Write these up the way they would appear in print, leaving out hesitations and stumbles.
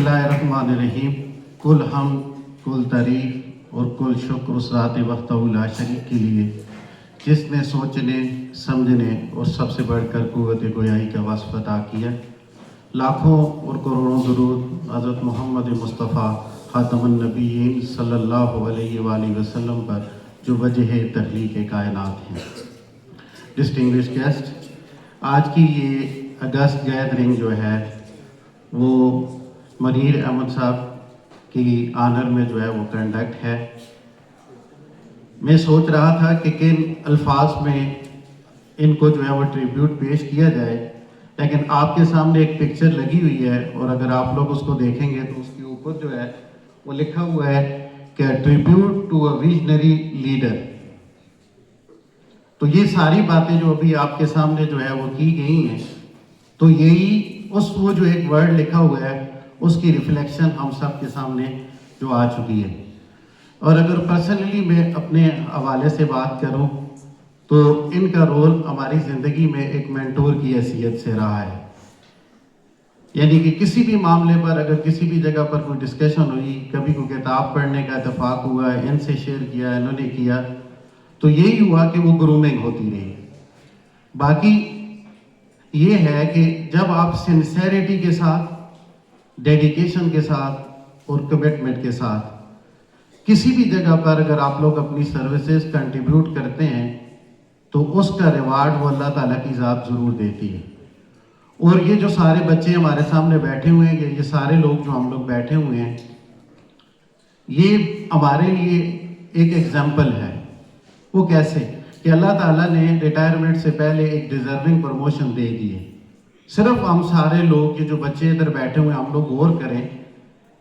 اللہ الرحمن الرحیم. کل ہم، کل تعریف اور کل شکر اس ذات وحدہ لا شریک کے لیے جس نے سوچنے، سمجھنے اور سب سے بڑھ کر قوت گویائی کا وصف عطا کیا. لاکھوں اور کروڑوں درود حضرت محمد مصطفیٰ خاتم النبیین صلی اللہ علیہ وآلہ وسلم پر جو وجہ تخلیق کائنات ہیں. ڈسٹنگوش گیسٹ، آج کی یہ اگست گیدرنگ جو ہے وہ منیر احمد صاحب کی آنر میں جو ہے وہ کنڈکٹ ہے. میں سوچ رہا تھا کہ کن الفاظ میں ان کو جو ہے وہ ٹریبیوٹ پیش کیا جائے، لیکن آپ کے سامنے ایک پکچر لگی ہوئی ہے اور اگر آپ لوگ اس کو دیکھیں گے تو اس کے اوپر جو ہے وہ لکھا ہوا ہے کہ tribute to a visionary leader. تو یہ ساری باتیں جو ابھی آپ کے سامنے جو ہے وہ کی گئی ہیں، تو یہی وہ جو ایک ورڈ لکھا ہوا ہے اس کی ریفلیکشن ہم سب کے سامنے جو آ چکی ہے. اور اگر پرسنلی میں اپنے حوالے سے بات کروں تو ان کا رول ہماری زندگی میں ایک مینٹور کی حیثیت سے رہا ہے. یعنی کہ کسی بھی معاملے پر اگر کسی بھی جگہ پر کوئی ڈسکشن ہوئی، کبھی کوئی کتاب پڑھنے کا اتفاق ہوا، ان سے شیئر کیا، انہوں نے کیا، تو یہی ہوا کہ وہ گرومنگ ہوتی رہی. باقی یہ ہے کہ جب آپ سنسیریٹی کے ساتھ، ڈیڈیکیشن کے ساتھ اور کمٹمنٹ کے ساتھ کسی بھی جگہ پر اگر آپ لوگ اپنی سروسز کنٹریبیوٹ کرتے ہیں تو اس کا ریوارڈ وہ اللہ تعالیٰ کی ذات ضرور دیتی ہے. اور یہ جو سارے بچے ہمارے سامنے بیٹھے ہوئے ہیں، یہ سارے لوگ جو ہم لوگ بیٹھے ہوئے ہیں، یہ ہمارے لیے ایک ایگزامپل ہے. وہ کیسے کہ اللہ تعالیٰ نے ریٹائرمنٹ سے پہلے ایک ڈیزرونگ پروموشن دے دی ہے. صرف ہم سارے لوگ، یہ جو بچے ادھر بیٹھے ہوئے ہیں، ہم لوگ غور کریں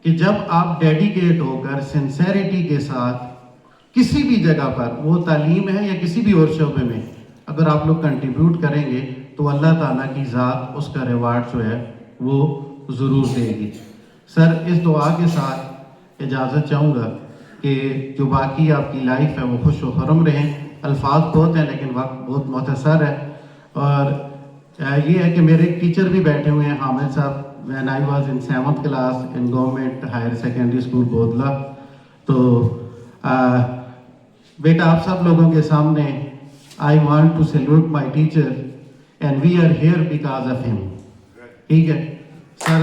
کہ جب آپ ڈیڈیکیٹ ہو کر سنسیریٹی کے ساتھ کسی بھی جگہ پر، وہ تعلیم ہے یا کسی بھی اور شعبے میں، اگر آپ لوگ کنٹریبیوٹ کریں گے تو اللہ تعالیٰ کی ذات اس کا ریوارڈ جو ہے وہ ضرور دے گی. سر، اس دعا کے ساتھ اجازت چاہوں گا کہ جو باقی آپ کی لائف ہے وہ خوش و خرم رہیں. الفاظ بہت ہیں لیکن وقت بہت مختصر ہے. اور یہ ہے کہ میرے ایک ٹیچر بھی بیٹھے ہوئے ہیں، حامد صاحب. when I was in 7th class in government higher secondary school Bodla. تو بیٹا آپ سب لوگوں کے سامنے I want to salute my teacher and we are here because of him. ٹھیک ہے سر.